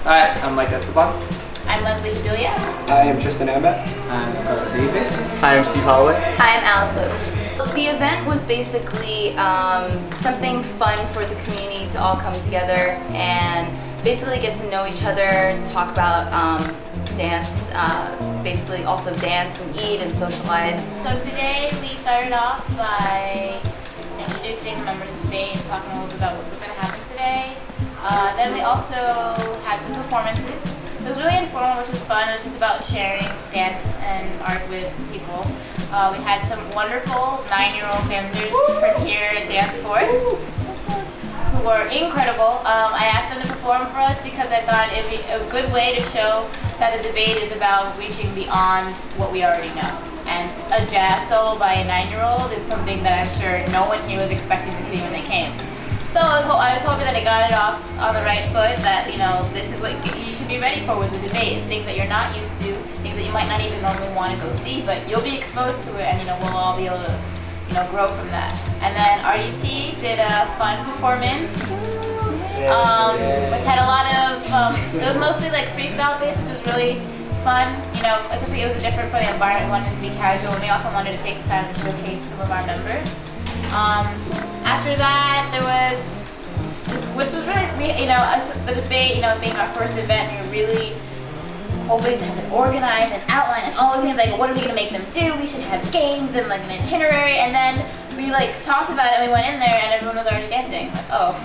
Hi, I'm Esteban. I'm Hubilla. I am Tristan Ambat. I'm Ricardo Davis. Hi, I'm Holloway. Hi, I'm Alice. The event was basically something fun for the community to all come together and basically get to know each other, talk about dance, basically also dance and eat and socialize. So today we started off by introducing the members of the debate and talking a little bit about what was going to happen today. Then we also had some performances. It was really informal, which was fun. It was just about sharing dance and art with people. We had some wonderful 9-year-old dancers from here at Discourse who were incredible. I asked them to perform for us because I thought it would be a good way to show that the debate is about reaching beyond what we already know. And a jazz solo by a 9-year-old is something that I'm sure no one here was expecting to see when they came. So I was hoping that I got it off on the right foot, that, you know, this is what you should be ready for with the debate. It's things that you're not used to, things that you might not even normally want to go see, but you'll be exposed to it and, you know, we'll all be able to, you know, grow from that. And then RDT did a fun performance, which had a lot of, it was mostly like freestyle based, which was really fun, you know, especially it was different for the environment. We wanted it to be casual, and we also wanted to take the time to showcase some of our members. After that, there was, which was really, you know, the debate, you know, being our first event, we were really hoping to have it organized and outlined and all the things, like, what are we going to make them do? We should have games and, like, an itinerary. And then we, like, talked about it and we went in there and everyone was already dancing. Like, oh,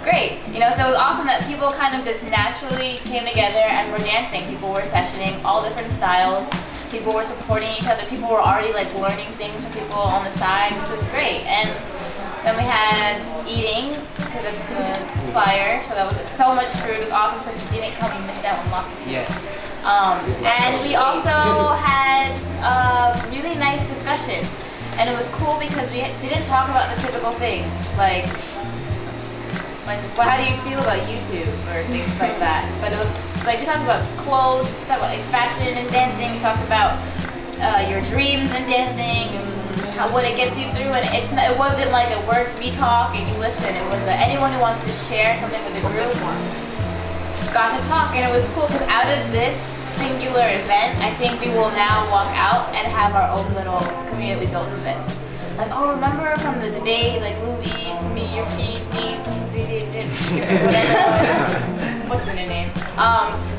great. You know, so it was awesome that people kind of just naturally came together and were dancing. People were sessioning all different styles. People were supporting each other. People were already, like, learning things from people on the side, which was great. And then we had eating, because it's the flyer, so that was so much food. It was awesome, so if you didn't come, you missed out on lots of food. Yes. And we also had a really nice discussion. And it was cool because we didn't talk about the typical things, like well, how do you feel about YouTube or things like that. But it was like, we talked about clothes, talked about like fashion and dancing. We talked about your dreams and dancing and what it gets you through. And it wasn't like a work, we talk and you listen. It was anyone who wants to share something with the group got to talk. And it was cool because out of this singular event, I think we will now walk out and have our own little community we built from this. Like, oh, remember from the debate, like Louie, to me, your feet, whatever, what's the new name?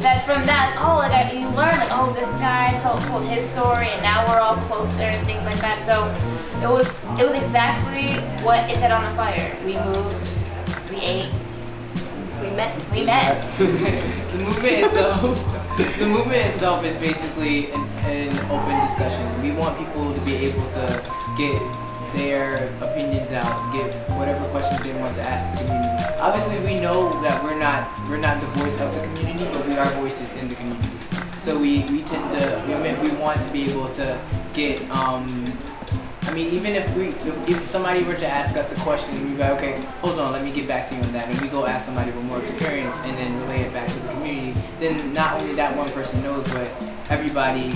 That from that, oh, like you learn, like, oh, this guy told his story, and now we're all closer and things like that. So it was exactly what it said on the flyer. We moved, we ate, we met. The movement itself is basically an open discussion. We want people to be able to get their opinions out, get whatever questions they want to ask the community. Obviously, we know that we're not the voice of the community, but we are voices in the community. So we want to be able to get. I mean, even if somebody were to ask us a question, and we'd be like, okay, hold on, let me get back to you on that, and we go ask somebody with more experience, and then relay it back to the community. Then not only that one person knows, but everybody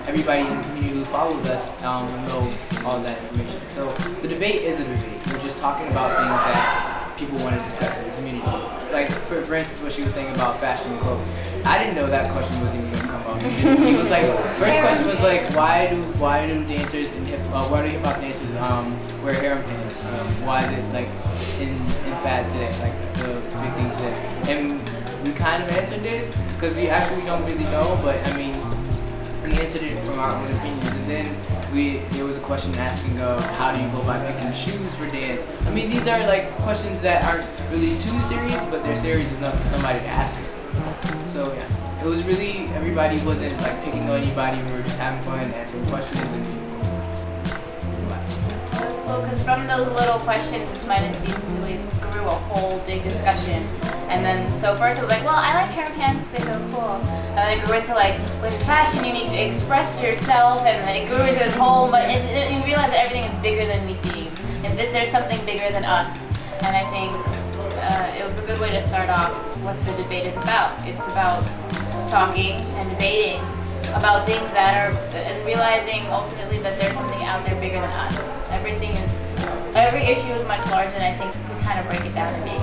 everybody in the community who follows us will know all that information. So the debate is a debate. We're just talking about things that people want to discuss in the community. Like for instance, what she was saying about fashion and clothes. I didn't know that question was even going to come up. He was like, first question was like, why do dancers and why do hip hop dancers wear harem pants? Why is it like in fad today, like the big thing today? And we kind of answered it because we actually don't really know, but I mean, we answered it from our own opinions. And then there was a question asking how do you go about picking shoes for dance? I mean, these are like questions that aren't really too serious, but they're serious enough for somebody to ask it. So yeah, it was really, everybody wasn't like picking on anybody. We were just having fun, answering questions, and because from those little questions, which might have seemed silly, grew a whole big discussion. And then, so first it was like, well, I like hair pants because they're so cool. And then it grew into like, with fashion, you need to express yourself. And then it grew into this whole, and you realize that everything is bigger than we see. And there's something bigger than us. And I think it was a good way to start off what the debate is about. It's about talking and debating about things that are, and realizing ultimately that there's something out there bigger than us. Every issue is much larger, and I think we kind of break it down and make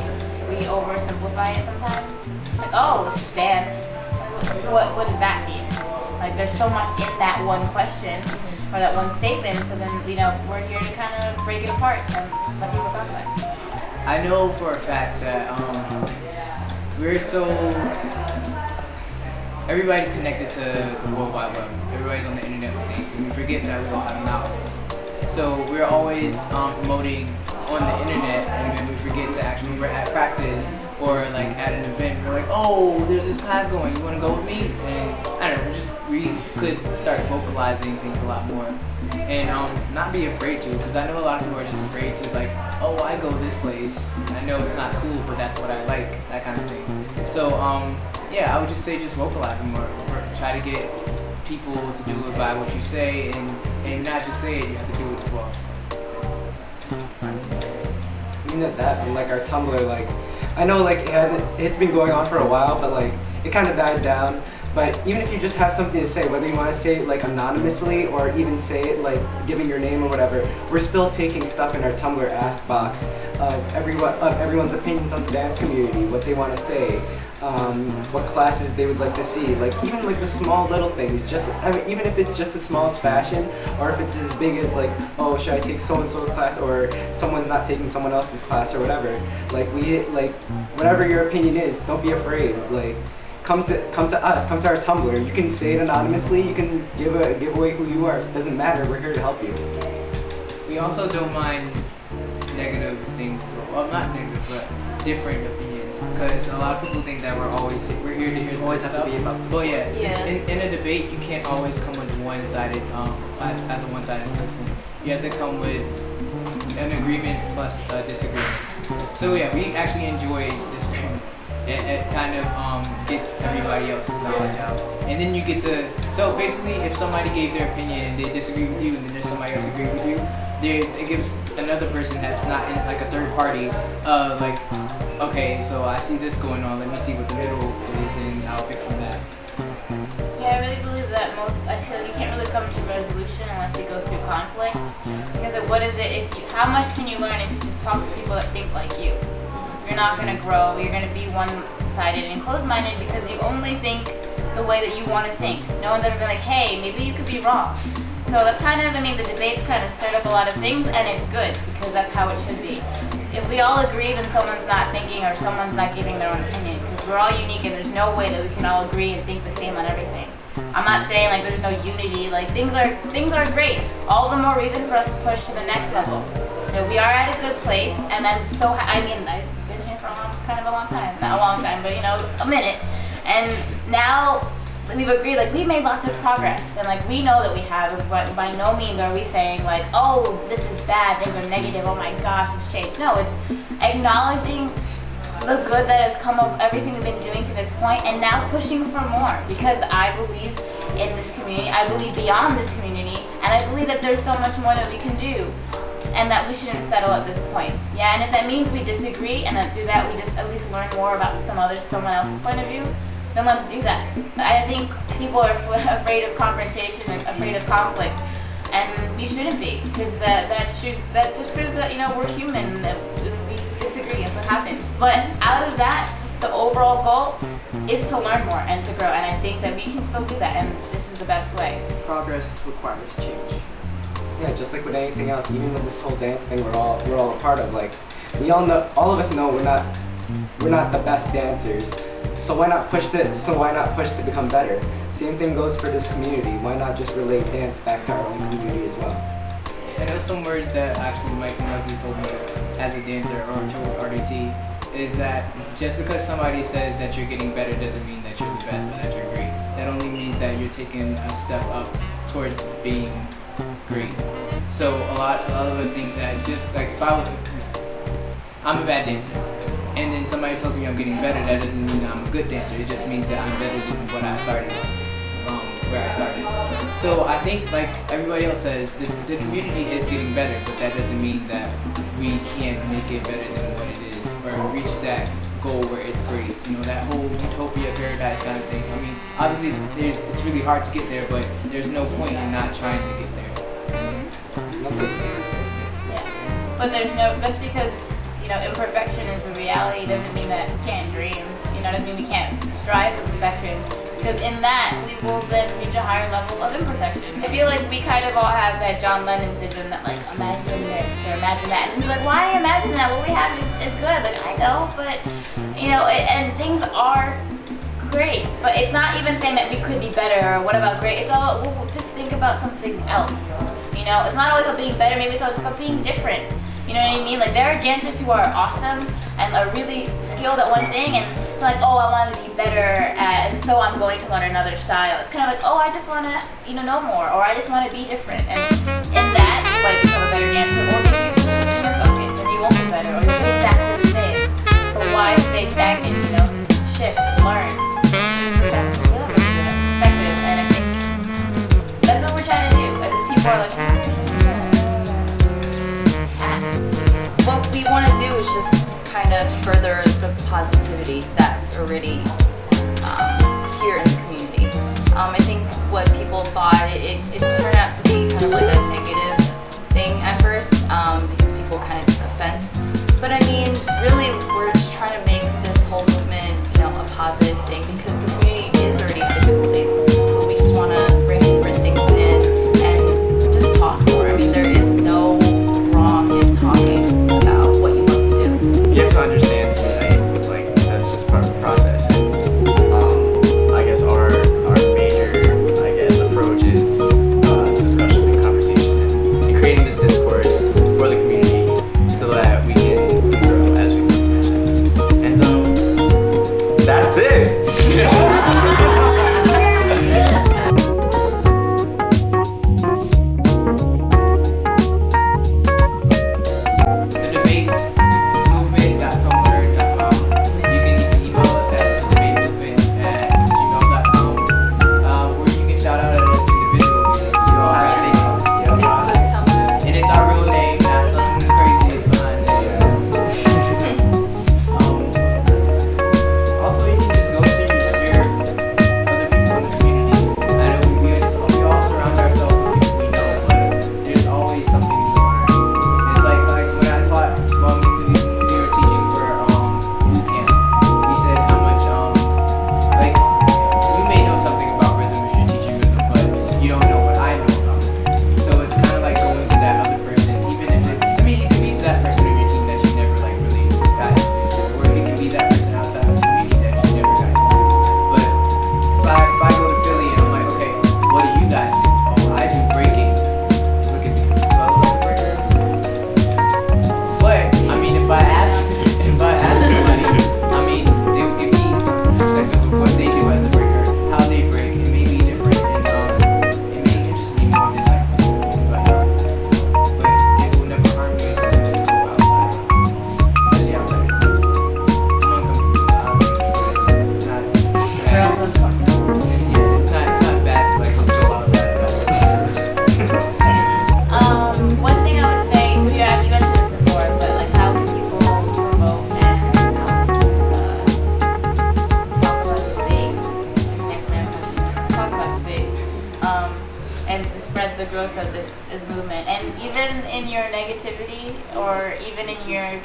we we oversimplify it sometimes. Like, oh, it's stance. Like, what does that mean? Like, there's so much in that one question or that one statement. So then, we're here to kind of break it apart and let people talk about it. I know for a fact that everybody's connected to the World Wide Web. Everybody's on the internet with things, and we forget that we all have mouths. So we're always promoting on the internet, and then we forget to actually, when we're at practice or like at an event, we're like, oh, there's this class going, you want to go with me? And I don't know, we could start vocalizing things a lot more, and not be afraid to, because I know a lot of people are just afraid to, like, oh, I go this place, I know it's not cool, but that's what I like, that kind of thing. So yeah, I would just say just vocalize more, or try to get people to do it by what you say, and not just say it, you have to do it as well. Even at that, and like our Tumblr, like, I know like it's been going on for a while, but like it kind of died down. But even if you just have something to say, whether you want to say it like anonymously or even say it like giving your name or whatever, we're still taking stuff in our Tumblr Ask box of everyone's opinions on the dance community, what they want to say, what classes they would like to see, like even like the small little things. Even if it's just as small as fashion, or if it's as big as like, oh, should I take so and so class, or someone's not taking someone else's class or whatever. Like whatever your opinion is, don't be afraid. Like. Come to us, come to our Tumblr. You can say it anonymously, you can give away who you are. It doesn't matter, we're here to help you. We also don't mind negative things, well, not negative, but different opinions, because a lot of people think that we're here to hear the Always have stuff. to be about something. Well, yeah, in a debate, you can't always come with one-sided, as a one-sided person. You have to come with an agreement plus a disagreement. So yeah, we actually enjoy disagreements. It kind of gets everybody else's knowledge out. And then you get to, so basically if somebody gave their opinion and they disagree with you, and then there's somebody else agree with you, it gives another person that's not in like a third party, like, okay, so I see this going on, let me see what the middle is, and I'll pick from that. Yeah, I really believe that I feel like you can't really come to resolution unless you go through conflict. Because what is it, how much can you learn if you just talk to people that think like you? You're not going to grow, you're going to be one-sided and closed-minded because you only think the way that you want to think. No one's ever been like, hey, maybe you could be wrong. So that's kind of, the debates kind of stirred up a lot of things, and it's good because that's how it should be. If we all agree, then someone's not thinking or someone's not giving their own opinion, because we're all unique and there's no way that we can all agree and think the same on everything. I'm not saying like there's no unity, like things are great. All the more reason for us to push to the next level. We are at a good place, and I'm so I've been here for kind of a long time, not a long time, but a minute. And now we've agreed, like we've made lots of progress, and like we know that we have, but by no means are we saying like, oh, this is bad, things are negative, oh my gosh, it's changed. No, it's acknowledging the good that has come of everything we've been doing to this point, and now pushing for more, because I believe in this community, I believe beyond this community, and I believe that there's so much more that we can do, and that we shouldn't settle at this point. Yeah, and if that means we disagree, and that through that we just at least learn more about someone else's point of view, then let's do that. I think people are afraid of confrontation and afraid of conflict, and we shouldn't be, because that just proves that we're human, that we disagree, that's what happens. But out of that, the overall goal is to learn more and to grow, and I think that we can still do that, and this is the best way. Progress requires change. Yeah, just like with anything else, even with this whole dance thing we're all a part of, like we all of us know we're not the best dancers. So why not push to become better? Same thing goes for this community. Why not just relate dance back to our own community as well? I know some words that actually Mike and Leslie told me as a dancer or to RDT is that just because somebody says that you're getting better doesn't mean that you're the best or that you're great. That only means that you're taking a step up towards being great. So a lot of us think that just like if I'm a bad dancer, and then somebody tells me I'm getting better, that doesn't mean I'm a good dancer. It just means that I'm better than what I started where I started. So I think, like everybody else says, the community is getting better, but that doesn't mean that we can't make it better than what it is, or reach that goal where it's great. That whole utopia paradise kind of thing. Obviously it's really hard to get there, but there's no point in not trying to get there. Yeah. But there's just because imperfection is a reality doesn't mean that we can't dream. Doesn't mean we can't strive for perfection. Because in that, we will then reach a higher level of imperfection. I feel like we kind of all have that John Lennon syndrome that like, imagine this or imagine that. And be like, why imagine that? What we have is good. Like, I know, but, and things are great. But it's not even saying that we could be better or what about great. It's all, we'll just think about something else. It's not always about being better. Maybe it's all just about being different. You know what I mean? Like, there are dancers who are awesome and are really skilled at one thing, and it's like, oh, I want to be better at, and so I'm going to learn another style. It's kind of like, oh, I just want to, know more, or I just want to be different. And in that, you might become a better dancer, or maybe you're just super focused and you won't be better, or you'll be exactly the same. But why stay stagnant? Just shift and learn. That's really good perspective, and I think that's what we're trying to do. As people are like, what we want to do is just kind of further the positivity that's already here in the community. I think what people thought, it turned out to be kind of like a negative thing at first, because people kind of took offense. But I mean, really, we're just trying to make this whole movement, a positive thing, because the community is already a difficult place. But we just want to bring different things in and just talk more. I mean, there is no wrong in talking about what you want to do. You have to understand tonight, like, that's just part of the process. And I guess our major, approach is discussion and conversation and creating this discourse for the community so that we can grow, as we mentioned. And that's it.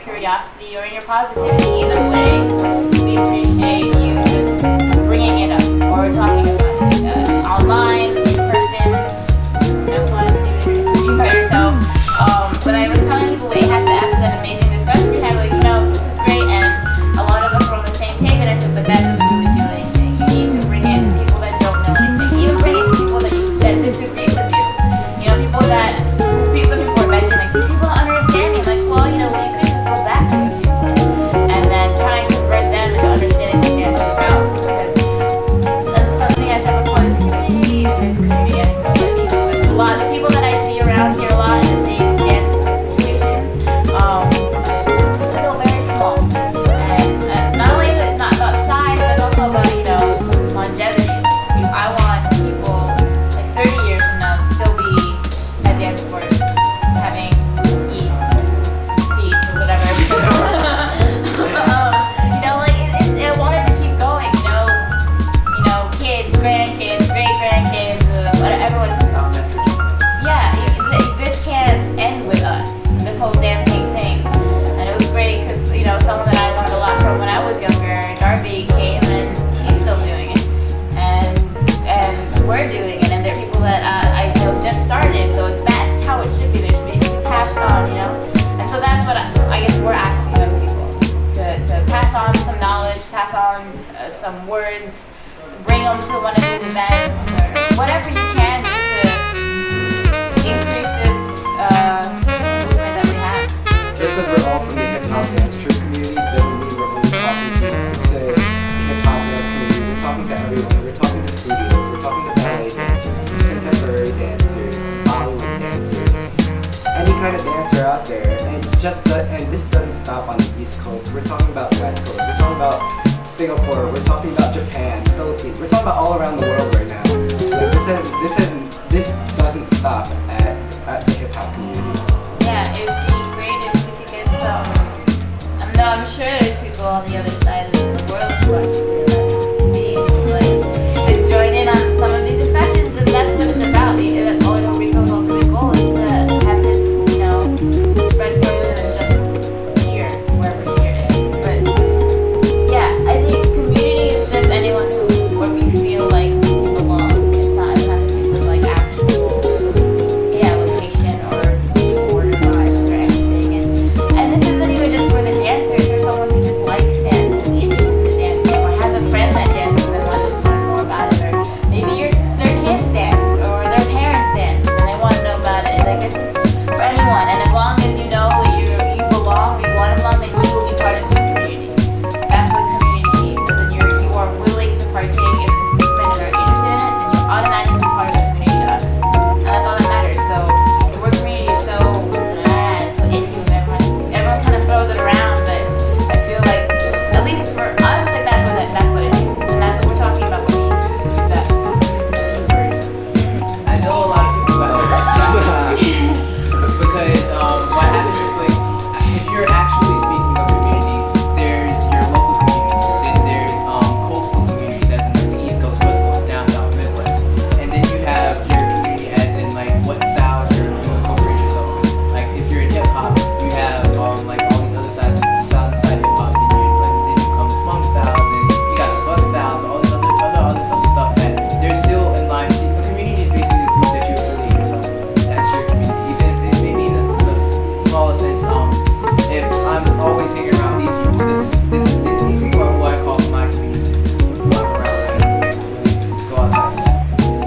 Curiosity or in your positivity, either way, we appreciate you just bringing it up or talking about it online, in person, fun, even if you're just sitting by yourself. But I was telling people, wait, after that amazing discussion we had, like, this is great, and a lot of us were on the same page, and I said, but that doesn't really do anything. You need to bring in people that don't know anything, even bring in people that disagree with you. People that, some people were mentioning, like, these people don't understand me. Like, well, you could just go back to those people and then try and convert them into understanding the dance on some words, bring them to one of these events or whatever you can just to increase this movement that we have. Just because we're all from the hip hop dance troupe community doesn't mean we're only talking to say hip hop dance community. We're talking to everyone. We're talking to studios. We're talking to ballet dancers, contemporary dancers, Bollywood dancers, any kind of dancer out there. And this doesn't stop on the East Coast. We're talking about West Coast. We're talking about Singapore. We're talking about Japan, Philippines. We're talking about all around the world right now. Like this doesn't stop at the hip hop community. Yeah, it would be great if we could get some. I'm sure there's people on the other side of the world who actually to join in on some of these discussions, and that's what it's about. Rico's ultimate goal is to have this, spread further than just here, wherever here is. But yeah, I think community is just anyone where we feel like we belong. It has to do with like actual, location or border lines or anything. And this isn't even just for the dancers or someone who just likes dance, is interested in dancing, or has a friend that dances and wants to learn more about it, or maybe their kids dance or their parents dance and they want to know about it. Like this is for anyone, and as long as you know that you belong, you want to belong, then you will be part of this community. That's what community means. And you are willing to partake in this movement and are interested in it, then you're automatically part of the community to us. And that's all that matters. So the word community is so iffy with everyone kind of throws it around, but I feel like at least for us, like that's what it is. And that's what we're talking about when we use that word. I know a lot of people about that because what happens is like if you're actually speaking of community, there's your local community, then there's coastal communities as in like the East Coast, West Coast, down south, Midwest, and then you have your community as in like what styles you incorporate yourself with. Like if you're in hip hop, you have like all these other sides, south side hip hop, then you come funk styles, then you got the bug styles, all this other stuff that they're still in line. A community is basically a group that you affiliate yourself with. That's your community, even if maybe in the smallest sense. If I'm always hanging around these people, these people are who I call my community. This is who I'm around. I don't really go outside of that.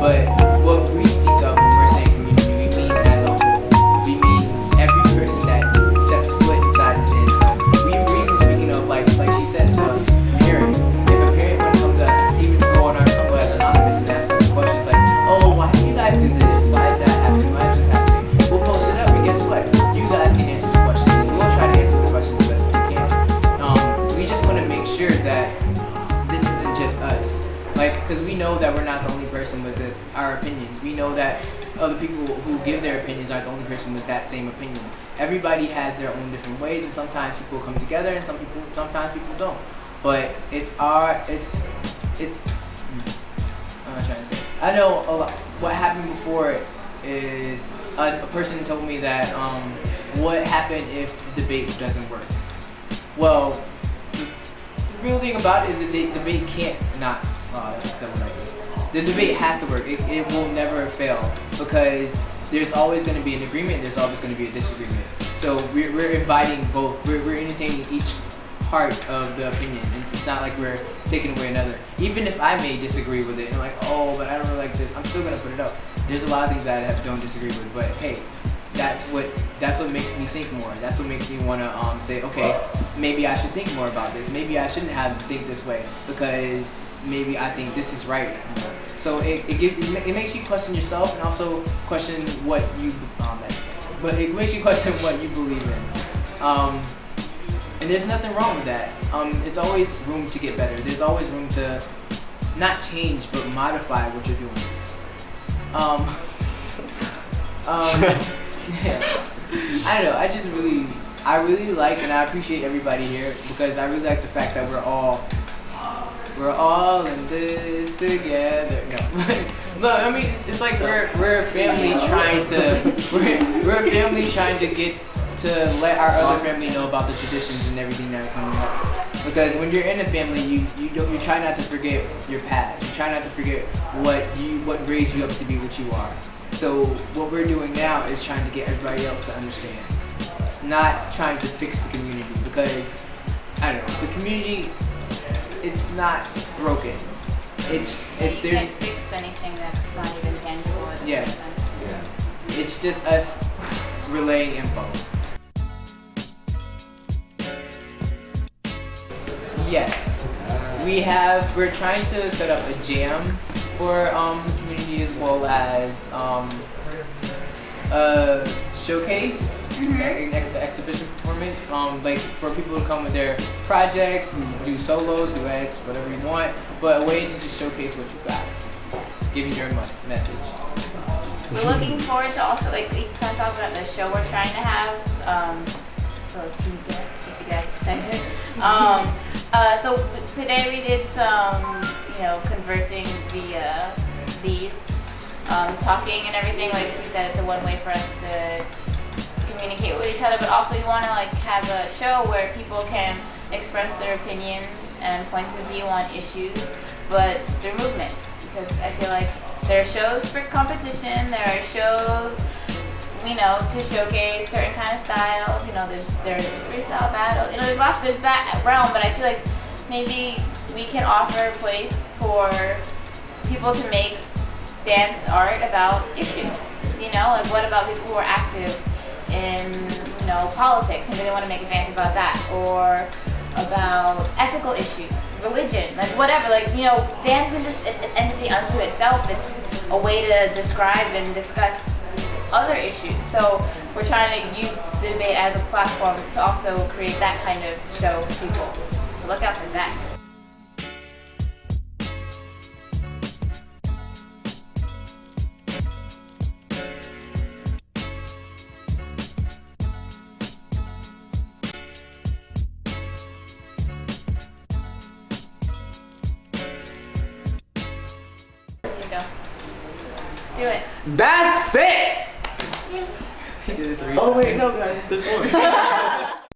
But what we speak of when we're saying community, we mean as a whole. We mean every person that steps foot inside the dance room. We even speaking of like she said, the parents. If a parent would come to us and even go on our tumblr as anonymous and ask us questions like, oh, why do you guys do this? Why is that happening? Why is this happening? We'll post it up, and guess what? You guys can answer the questions. And we'll try to answer the questions as best as we can. We just want to make sure that this isn't just us. Because we know that we're not the only person with our opinions. We know that other people who give their opinions aren't the only person with that same opinion. Everybody has their own different ways, and sometimes people come together, and sometimes people don't. But what am I trying to say? I know a lot. What happened before is a person told me that what happened if the debate doesn't work? Well, the real thing about it is that the debate can't not. That's double negative. The debate has to work. It will never fail because there's always going to be an agreement. There's always going to be a disagreement. So we're inviting both. We're entertaining each part of the opinion, and it's not like we're taking away another. Even if I may disagree with it, and I'm like, oh, but I don't really like this, I'm still gonna put it up. There's a lot of things that I don't disagree with, but hey, that's what makes me think more. That's what makes me wanna say, okay, maybe I should think more about this. Maybe I shouldn't have to think this way because maybe I think this is right. So it makes you question yourself and also question what you but it makes you question what you believe in. And there's nothing wrong with that. It's always room to get better. There's always room to not change, but modify what you're doing. Yeah. I don't know. I really like and I appreciate everybody here because I really like the fact that we're all in this together. No, I mean it's like we're a family trying to get to let our other family know about the traditions and everything that are coming up. Because when you're in a family, you try not to forget your past. You try not to forget what raised you up to be what you are. So what we're doing now is trying to get everybody else to understand, not trying to fix the community. Because I don't know, the community it's not broken. You can't There's fix anything that's not even tangible. It doesn't Yeah. make sense. Yeah. it's just us relaying info. Yes, we're trying to set up a jam for the community as well as a showcase, an exhibition performance, like for people to come with their projects, do solos, duets, whatever you want, but a way to just showcase what you got, giving your message. We're looking forward to also like we kind of talk about the show we're trying to have. A little teaser, get you guys excited. So today we did some, conversing via these, talking and everything. Like he said, it's a one way for us to communicate with each other, but also we want to like have a show where people can express their opinions and points of view on issues, but through movement. Because I feel like there are shows for competition, there are shows, to showcase certain kind of styles. There's freestyle battle. There's that realm, but I feel like maybe we can offer a place for people to make dance art about issues. Like what about people who are active in, politics? Maybe they want to make a dance about that, or about ethical issues, religion, like whatever. Like, dance isn't just an entity unto itself. It's a way to describe and discuss other issues. So we're trying to use the debate as a platform to also create that kind of show for people. So look out for that. Go. Do it. That's it! He did it 3 Oh wait, times. no guys, there's more.